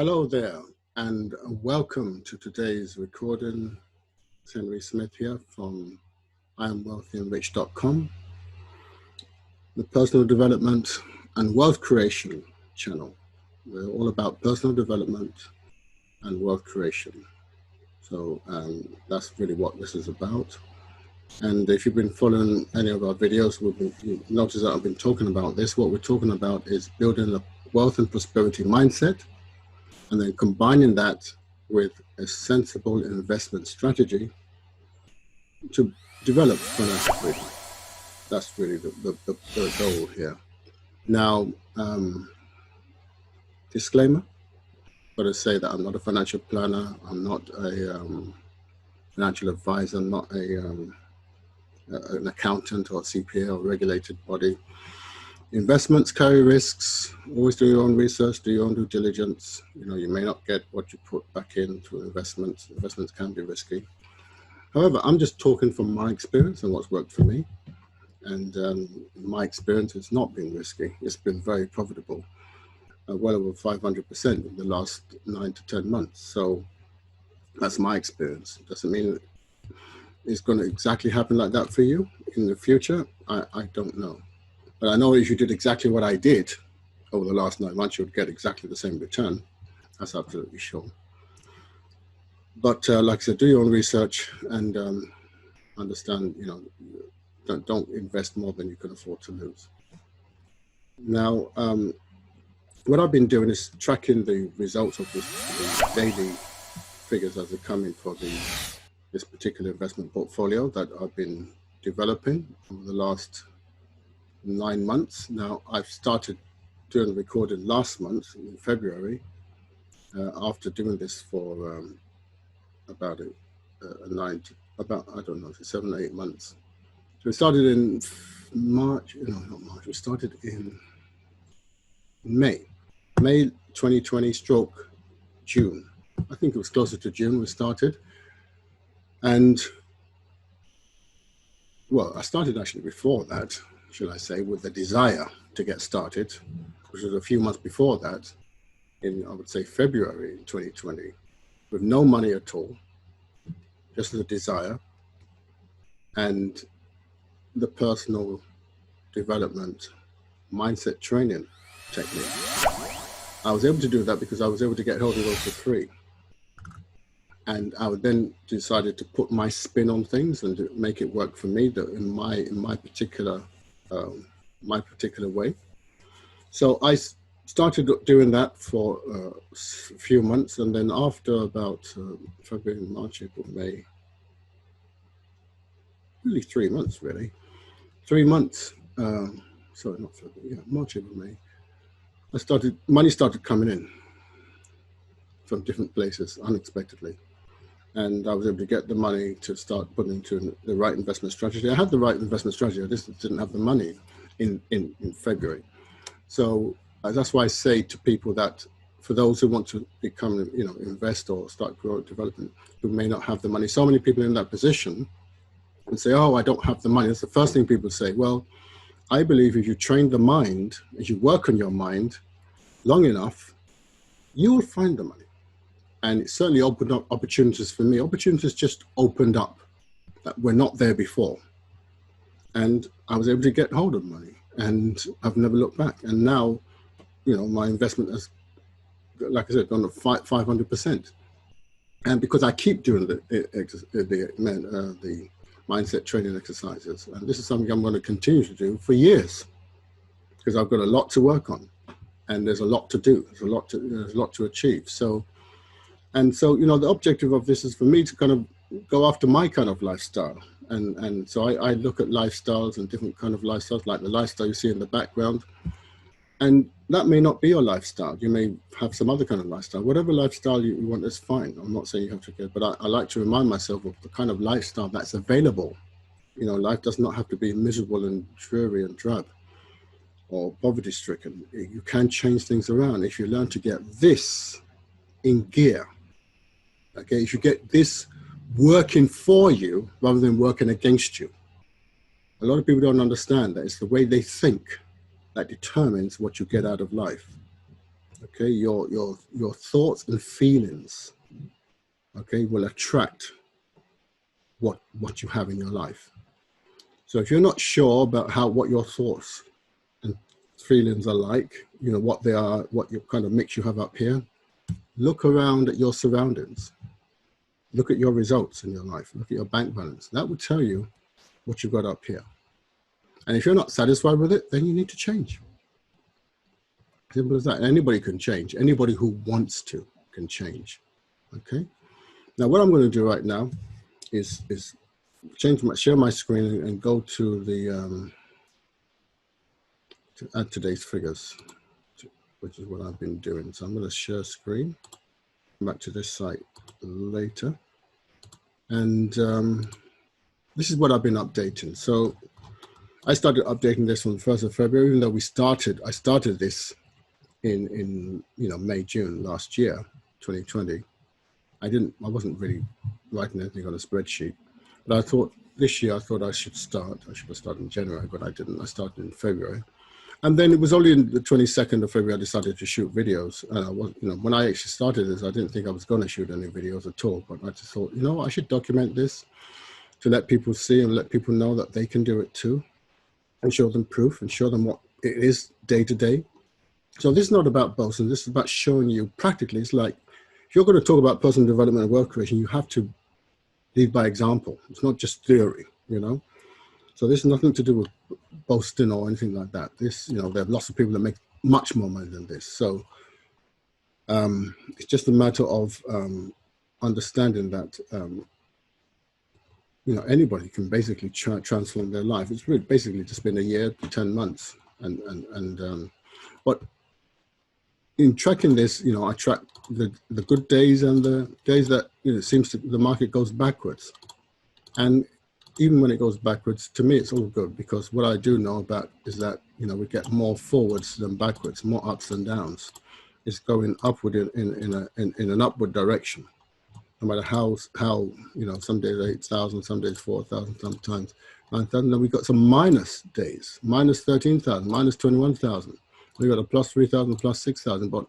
Hello there, and welcome to today's recording. It's Henry Smith here from IamWealthyandRich.com, the personal development and wealth creation channel. We're all about personal development and wealth creation. So that's really what this is about. And if you've been following any of our videos, you've noticed that I've been talking about this. What we're talking about is building a wealth and prosperity mindset, and then combining that with a sensible investment strategy to develop financial freedom. That's really the goal here. Now, disclaimer, got to say that I'm not a financial planner. I'm not a financial advisor. I'm not an accountant or CPA or regulated body. Investments carry risks. Always do your own research, do your own due diligence. You know, you may not get what you put back into investments. Investments can be risky. However, I'm just talking from my experience and what's worked for me. And my experience has not been risky. It's been very profitable, well over 500% in the last 9 to 10 months. So that's my experience. Doesn't mean it's going to exactly happen like that for you in the future. I don't know. But I know if you did exactly what I did over the last 9 months, you would get exactly the same return. That's absolutely sure. But like I said, do your own research and understand, you know, don't invest more than you can afford to lose. Now, what I've been doing is tracking the results of the daily figures as they come in for this particular investment portfolio that I've been developing over the last 9 months. Now, I've started doing the recording last month in February, after doing this for about 7 or 8 months. So we started in March, no, not March, we started in May 2020 stroke June. I think it was closer to June we started. And well, I started actually before that, shall I say, with the desire to get started, which was a few months before that, in, I would say, February 2020, with no money at all, just the desire and the personal development mindset training technique. I was able to do that because I was able to get hold of those for free. And I then decided to put my spin on things and to make it work for me in my particular way. So I started doing that for a few months, and then after about February, March, April, May, really 3 months, really. 3 months. Sorry, not February. Yeah, March, April, May. Money started coming in from different places unexpectedly. And I was able to get the money to start putting into the right investment strategy. I had the right investment strategy. I just didn't have the money in February. So that's why I say to people that for those who want to become, you know, invest or start growing development, who may not have the money. So many people in that position and say, oh, I don't have the money. That's the first thing people say. Well, I believe if you train the mind, if you work on your mind long enough, you will find the money. And it certainly opened up opportunities for me. Opportunities just opened up that were not there before. And I was able to get hold of money, and I've never looked back. And now, you know, my investment has, like I said, gone up 500%. And because I keep doing the mindset training exercises, and this is something I'm going to continue to do for years, because I've got a lot to work on, and there's a lot to do. There's a lot to achieve. So, you know, the objective of this is for me to kind of go after my kind of lifestyle. And so I look at lifestyles and different kind of lifestyles, like the lifestyle you see in the background. And that may not be your lifestyle. You may have some other kind of lifestyle. Whatever lifestyle you want is fine. I'm not saying you have to get, but I like to remind myself of the kind of lifestyle that's available. You know, life does not have to be miserable and dreary and drab or poverty-stricken. You can change things around if you learn to get this in gear. Okay, if you get this working for you rather than working against you. A lot of people don't understand that it's the way they think that determines what you get out of life. Okay, your thoughts and feelings, okay, will attract what you have in your life. So if you're not sure about what your thoughts and feelings are like, you know, what they are, what your kind of mix you have up here, look around at your surroundings. Look at your results in your life. Look at your bank balance. That will tell you what you've got up here. And if you're not satisfied with it, then you need to change. Simple as that. Anybody can change. Anybody who wants to can change. Okay. Now, what I'm going to do right now is share my screen and go to the to add today's figures, which is what I've been doing. So I'm going to share screen. Come back to this site later, and this is what I've been updating. So I started updating this on the 1st of February, even though I started this in May, June last year, 2020. I wasn't really writing anything on a spreadsheet, but I thought this year, I should have started in January, but I didn't. I started in February. And then it was only in the 22nd of February I decided to shoot videos. And I was, when I actually started this, I didn't think I was going to shoot any videos at all, but I just thought, I should document this to let people see and let people know that they can do it too, and show them proof and show them what it is day to day. So this is not about boasting. This is about showing you practically. It's like, if you're going to talk about personal development and wealth creation, you have to lead by example. It's not just theory, So this is nothing to do with boasting or anything like that. This, there are lots of people that make much more money than this. So it's just a matter of understanding that, anybody can basically transform their life. It's really basically just been a year to 10 months. But in tracking this, I track the good days and the days that, it seems the market goes backwards. And even when it goes backwards, to me, it's all good, because what I do know about is that, we get more forwards than backwards, more ups and downs. It's going upward in an upward direction. No matter how some days 8,000, some days 4,000, sometimes 9,000. Then we got some minus days, minus 13,000, minus 21,000. We got a plus 3,000, plus 6,000. But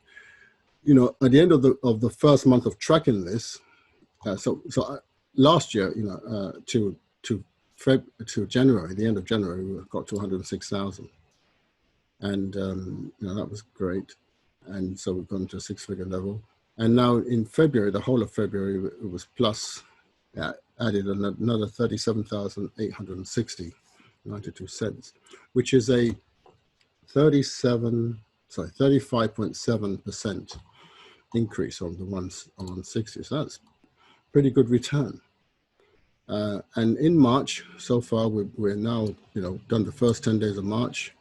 at the end of the first month of tracking this, last year, to January, the end of January, we got to 106,000, and that was great. And so we've gone to a six-figure level. And now in February, the whole of February, it was plus, added another 37,860.92 cents, which is a 35.7% increase on the 160. So that's pretty good return. And in March, so far, we're now, done the first 10 days of March.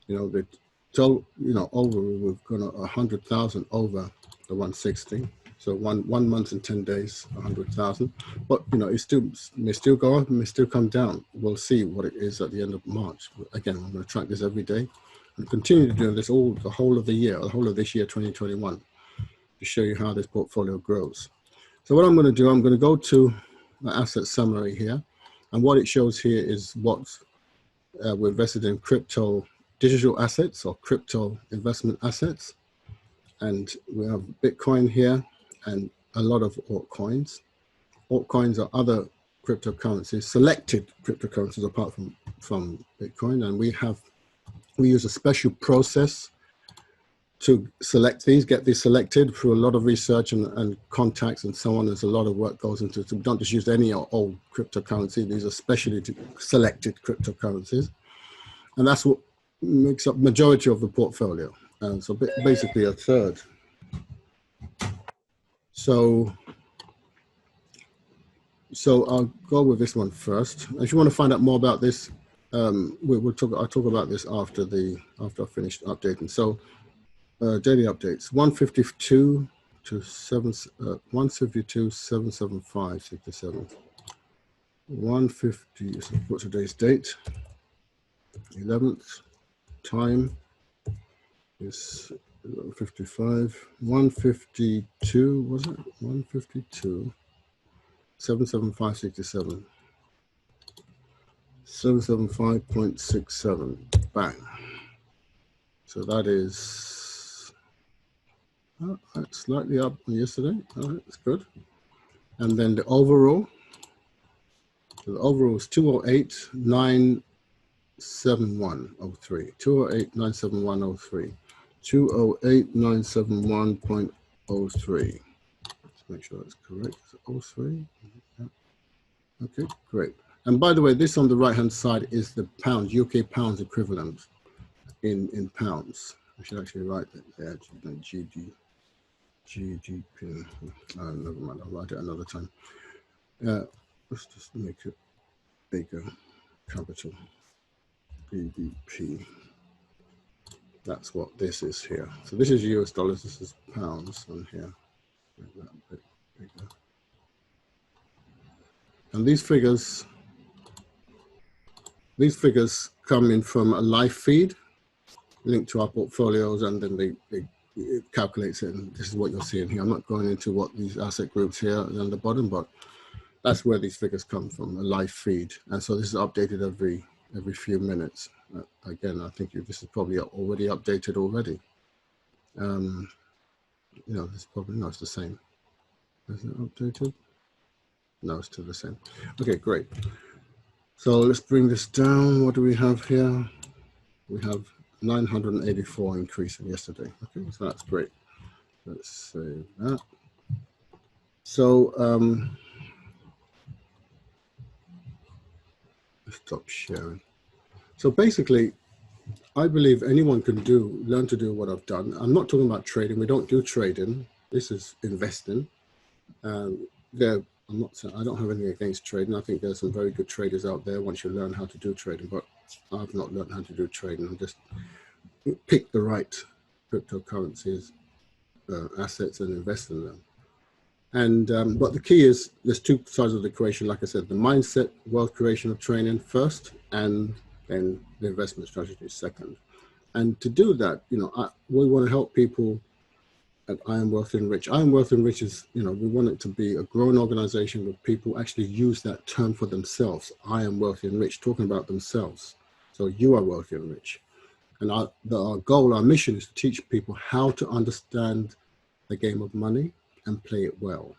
We've gone 100,000 over the 160. So one month and 10 days, 100,000. But, it may still go up and may still come down. We'll see what it is at the end of March. Again, I'm going to track this every day and continue to do this the whole of the year, the whole of this year, 2021, to show you how this portfolio grows. So what I'm going to do, I'm going to go to the asset summary here. And what it shows here is what we're invested in crypto digital assets or crypto investment assets. And we have Bitcoin here and a lot of altcoins. Altcoins are other cryptocurrencies, selected cryptocurrencies apart from Bitcoin. And we use a special process to select these, get these selected through a lot of research and contacts and so on. There's a lot of work goes into it. So we don't just use any old cryptocurrency. These are specially selected cryptocurrencies. And that's what makes up majority of the portfolio. So basically a third. So I'll go with this one first. If you want to find out more about this, I'll talk about this after I've finished updating. So daily updates: 152 to 775.67. 150. So what's today's date? 11th. Time is 55. 152. Was it 152? 775.67. 775.67. Bang. So that is Slightly up on yesterday. All right, that's good. And then the overall is 208.971.03. 208.971.03. 208.971.03. Let's make sure that's correct. 03. Yeah. Okay, great. And by the way, this on the right-hand side is the pounds, UK pounds equivalent in pounds. I should actually write that there, GDP. Never mind, I'll write it another time. Let's just make it bigger, capital, GDP. That's what this is here. So this is US dollars, this is pounds on here. Make that a bit bigger. And these figures come in from a live feed linked to our portfolios, and then it calculates it, and this is what you're seeing here. I'm not going into what these asset groups here on the bottom, but that's where these figures come from, a live feed. And so this is updated every few minutes. Again, I think this is probably already updated already. You know, it's probably, no, it's the same. Is it updated? No, it's still the same. Okay, great. So let's bring this down. What do we have here? We have 984 increase in yesterday. Okay, so that's great. Let's save that. So let's stop sharing. So basically, I believe anyone can learn to do what I've done. I'm not talking about trading. We don't do trading. This is investing. I'm not saying, I don't have anything against trading. I think there's some very good traders out there once you learn how to do trading, but I've not learned how to do trading. I'm just pick the right cryptocurrencies, assets, and invest in them. And but the key is there's two sides of the equation. Like I said, the mindset, wealth creation of training first, and then the investment strategy second. And to do that, you know, we want to help people at I Am Wealthy and Rich. I Am Wealthy and Rich is, you know, we want it to be a growing organization where people actually use that term for themselves. I am wealthy and rich, talking about themselves. So you are wealthy and rich. And our goal, our mission is to teach people how to understand the game of money and play it well.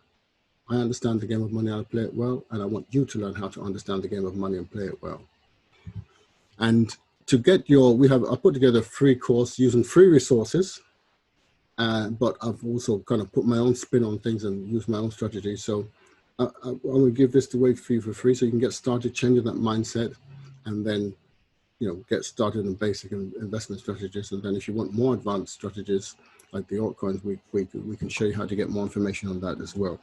I understand the game of money, I play it well, and I want you to learn how to understand the game of money and play it well. And to get I put together a free course using free resources, but I've also kind of put my own spin on things and use my own strategy. So I want to give this away for you for free, so you can get started changing that mindset, and then, you know, get started in basic investment strategies. And then if you want more advanced strategies like the altcoins, we can show you how to get more information on that as well.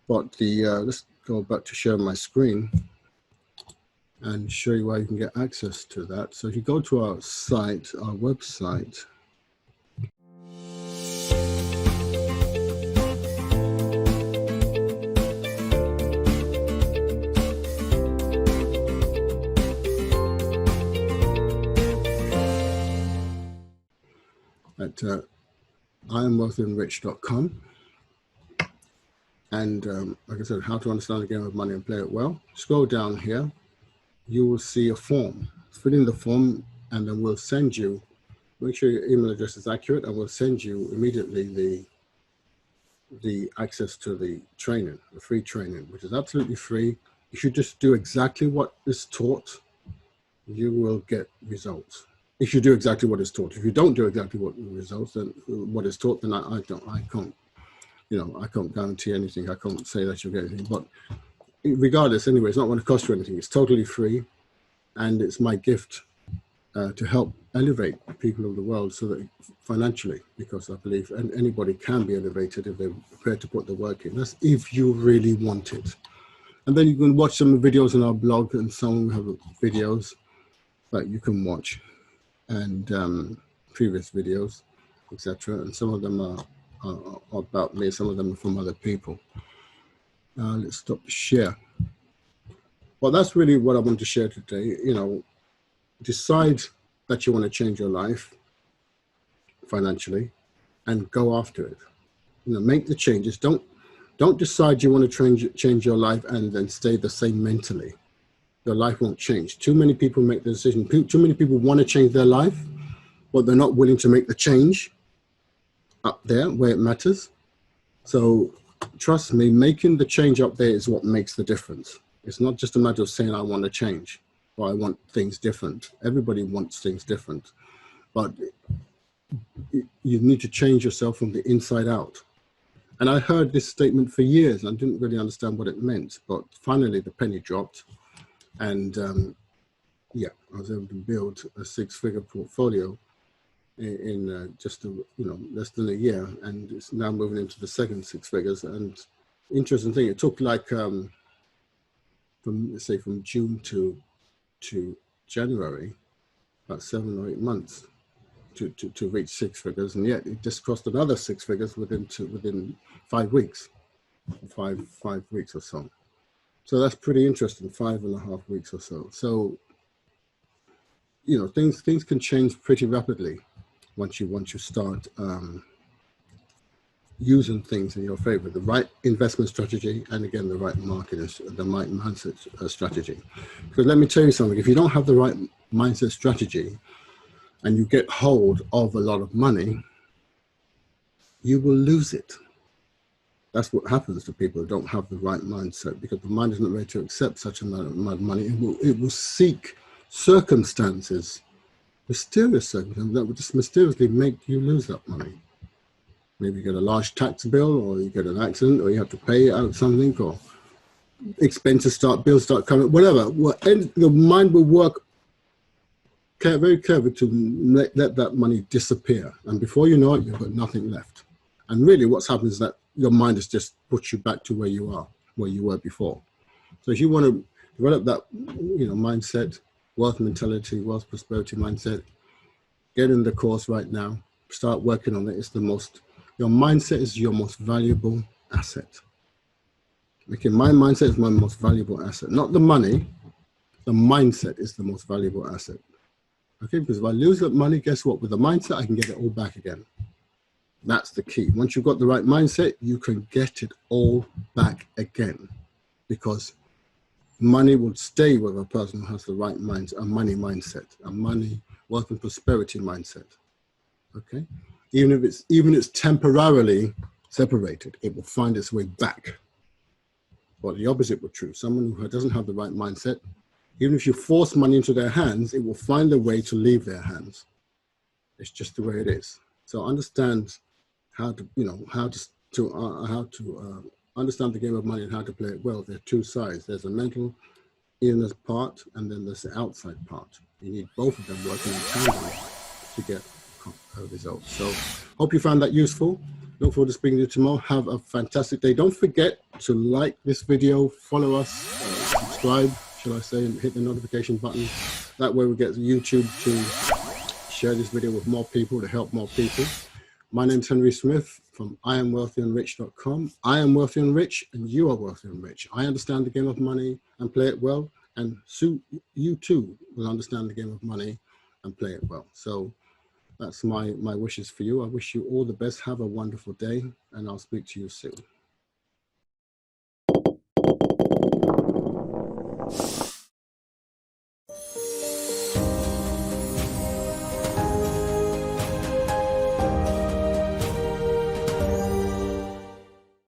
But let's go back to share my screen and show you where you can get access to that. So if you go to our site, our website, at IamWealthyandRich.com. And like I said, how to understand the game of money and play it well. Scroll down here, you will see a form. Fill in the form, and then we'll send you, make sure your email address is accurate, and we'll send you immediately the access to the training, the free training, which is absolutely free. If you just do exactly what is taught, you will get results. If you do exactly what is taught. If you don't do exactly what is taught, then I can't, you know, I can't guarantee anything. I can't say that you'll get anything. But regardless, anyway, it's not going to cost you anything. It's totally free, and it's my gift to help elevate people of the world, so that financially, because I believe anybody can be elevated if they're prepared to put the work in. That's if you really want it. And then you can watch some videos on our blog, and some have videos that you can watch, and previous videos, etc. And some of them are about me, some of them are from other people. Let's stop the share. Well, that's really what I want to share today. You know, decide that you want to change your life financially and go after it. You know, make the changes. Don't decide you want to change your life and then stay the same mentally. Your life won't change. Too many people make the decision. Too many people want to change their life, but they're not willing to make the change. up there where it matters. So trust me, making the change up there is what makes the difference. It's not just a matter of saying I want to change or I want things different. Everybody wants things different, but you need to change yourself from the inside out. And I heard this statement for years and I didn't really understand what it meant, but finally the penny dropped, and yeah, I was able to build a six-figure portfolio in just less than a year, and it's now moving into the second six figures. And interesting thing, it took like from June to January, about 7 or 8 months to reach six figures, and yet it just crossed another six figures within 5 weeks, five weeks or so. So that's pretty interesting, 5.5 weeks or so. So things can change pretty rapidly once you start using things in your favor, the right investment strategy, and again, the right the right mindset strategy. Because let me tell you something, if you don't have the right mindset strategy and you get hold of a lot of money, you will lose it. That's what happens to people who don't have the right mindset, because the mind is not ready to accept such a amount of money. It will seek circumstances, mysterious circumstances, that will just mysteriously make you lose that money. Maybe you get a large tax bill, or you get an accident, or you have to pay out something, or bills start coming, whatever. And your mind will work very carefully to let that money disappear. And before you know it, you've got nothing left. And really what's happened is that your mind has just put you back to where you were before. So if you want to develop that, mindset, wealth mentality, wealth prosperity mindset, get in the course right now, start working on it. Your mindset is your most valuable asset. Okay, my mindset is my most valuable asset, not the money. The mindset is the most valuable asset. Okay, because if I lose that money, guess what? With the mindset, I can get it all back again. That's the key. Once you've got the right mindset, you can get it all back again, because money will stay with a person who has the right mindset, a money mindset, a money, wealth and prosperity mindset. Okay, even if it's temporarily separated, it will find its way back. But the opposite will be true. Someone who doesn't have the right mindset, even if you force money into their hands, it will find a way to leave their hands. It's just the way it is. So understand how to understand the game of money and how to play it well. There are two sides. There's a mental inner part, and then there's the outside part. You need both of them working in tandem to get a result. So hope you found that useful. Look forward to speaking to you tomorrow. Have a fantastic day. Don't forget to like this video, follow us, subscribe, shall I say, and hit the notification button. That way we get YouTube to share this video with more people, to help more people. My name's Henry Smith from IamWealthyandRich.com. I am wealthy and rich, and you are wealthy and rich. I understand the game of money and play it well, and you too will understand the game of money and play it well. So that's my wishes for you. I wish you all the best. Have a wonderful day, and I'll speak to you soon.